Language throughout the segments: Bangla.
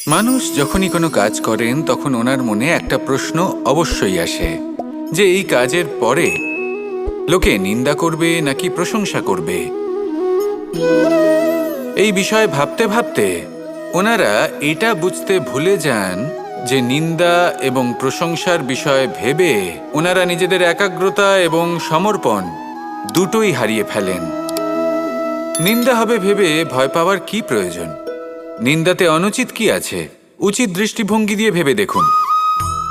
মানুষ যখনই কোনো কাজ করেন তখন ওনার মনে একটা প্রশ্ন অবশ্যই আসে যে এই কাজের পরে লোকে নিন্দা করবে নাকি প্রশংসা করবে। এই বিষয়ে ভাবতে ভাবতে ওনারা এটা বুঝতে ভুলে যান যে নিন্দা এবং প্রশংসার বিষয়ে ভেবে ওনারা নিজেদের একাগ্রতা এবং সমর্পণ দুটোই হারিয়ে ফেলেন। নিন্দা হবে ভেবে ভয় পাওয়ার কি প্রয়োজন? নিন্দাতে অনুচিত কি আছে? উচিত দৃষ্টিভঙ্গি দিয়ে ভেবে দেখুন।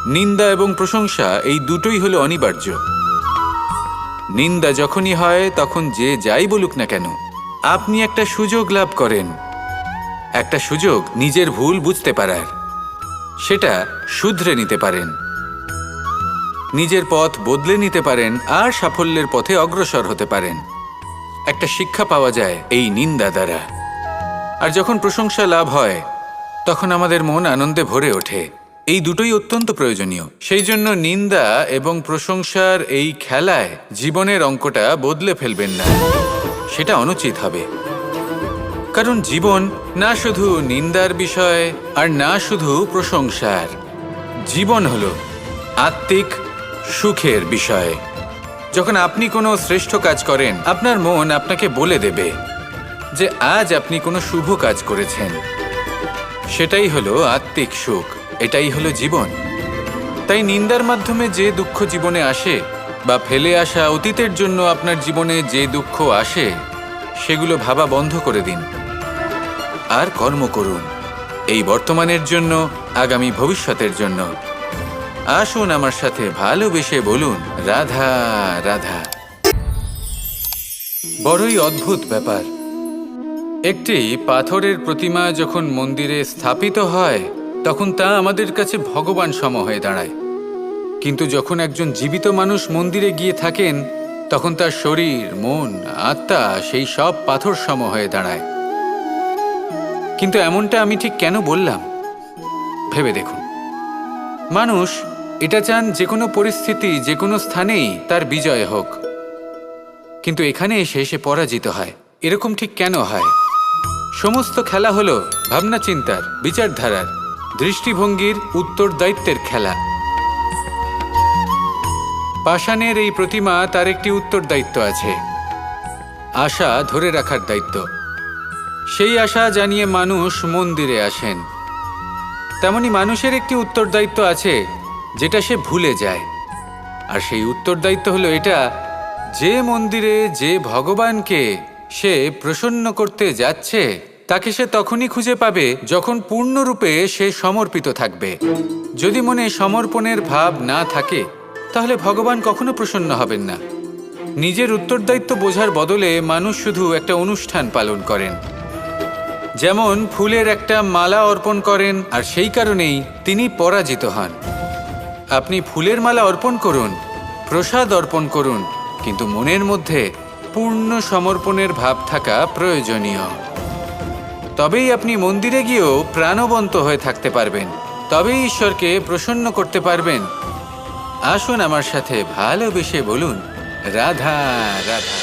নিন্দা এবং প্রশংসা এই দুটোই হলো অনিবার্য। নিন্দা যখনই হয় তখন যে যাই বলুক না কেন আপনি একটা সুযোগ লাভ করেন, একটা সুযোগ নিজের ভুল বুঝতে পারার, সেটা শুধরে নিতে পারেন, নিজের পথ বদলে নিতে পারেন আর সাফল্যের পথে অগ্রসর হতে পারেন। একটা শিক্ষা পাওয়া যায় এই নিন্দা দ্বারা। আর যখন প্রশংসা লাভ হয় তখন আমাদের মন আনন্দে ভরে ওঠে। এই দুটোই অত্যন্ত প্রয়োজনীয়। সেই জন্য নিন্দা এবং প্রশংসার এই খেলায় জীবনের অঙ্কটা বদলে ফেলবেন না, সেটা অনুচিত হবে। কারণ জীবন না শুধু নিন্দার বিষয় আর না শুধু প্রশংসার, জীবন হলো আত্মিক সুখের বিষয়। যখন আপনি কোনো শ্রেষ্ঠ কাজ করেন আপনার মন আপনাকে বলে দেবে যে আজ আপনি কোনো শুভ কাজ করেছেন। সেটাই হলো আত্মিক সুখ, এটাই হলো জীবন। তাই নিন্দার মাধ্যমে যে দুঃখ জীবনে আসে বা ফেলে আসা অতীতের জন্য আপনার জীবনে যে দুঃখ আসে সেগুলো ভাবা বন্ধ করে দিন আর কর্ম করুন এই বর্তমানের জন্য, আগামী ভবিষ্যতের জন্য। আসুন আমার সাথে ভালোবেসে বলুন রাধা রাধা। বড়ই অদ্ভুত ব্যাপার, একটি পাথরের প্রতিমা যখন মন্দিরে স্থাপিত হয় তখন তা আমাদের কাছে ভগবান সম হয়ে দাঁড়ায়। কিন্তু যখন একজন জীবিত মানুষ মন্দিরে গিয়ে থাকেন তখন তার শরীর, মন, আত্মা সেই সব পাথর সম হয়ে দাঁড়ায়। কিন্তু এমনটা আমি ঠিক কেন বললাম ভেবে দেখুন। মানুষ এটা চান যে কোনো পরিস্থিতি, যে কোনো স্থানেই তার বিজয় হোক, কিন্তু এখানে এসে সে পরাজিত হয়। এরকম ঠিক কেন হয়? সমস্ত খেলা হলো ভাবনা চিন্তার, বিচারধারার, দৃষ্টিভঙ্গির উত্তরদায়িত্বের খেলা। পাষাণের এই প্রতিমা, তার একটি উত্তরদায়িত্ব আছে, আশা ধরে রাখার দায়িত্ব। সেই আশা জানিয়ে মানুষ মন্দিরে আসেন। তেমনি মানুষের একটি উত্তরদায়িত্ব আছে যেটা সে ভুলে যায়। আর সেই উত্তরদায়িত্ব হলো এটা, যে মন্দিরে যে ভগবানকে সে প্রসন্ন করতে যাচ্ছে তাকে সে তখনই খুঁজে পাবে যখন পূর্ণরূপে সে সমর্পিত থাকবে। যদি মনে সমর্পণের ভাব না থাকে তাহলে ভগবান কখনো প্রসন্ন হবেন না। নিজের উত্তরদায়িত্ব বোঝার বদলে মানুষ শুধু একটা অনুষ্ঠান পালন করেন, যেমন ফুলের একটা মালা অর্পণ করেন, আর সেই কারণেই তিনি পরাজিত হন। আপনি ফুলের মালা অর্পণ করুন, প্রসাদ অর্পণ করুন, কিন্তু মনের মধ্যে পূর্ণ সমর্পণের ভাব থাকা প্রয়োজনীয়। তবেই আপনি মন্দিরে গিয়েও প্রাণবন্ত হয়ে থাকতে পারবেন, তবেই ঈশ্বরকে প্রসন্ন করতে পারবেন। আসুন আমার সাথে ভালোবেসে বলুন রাধা রাধা।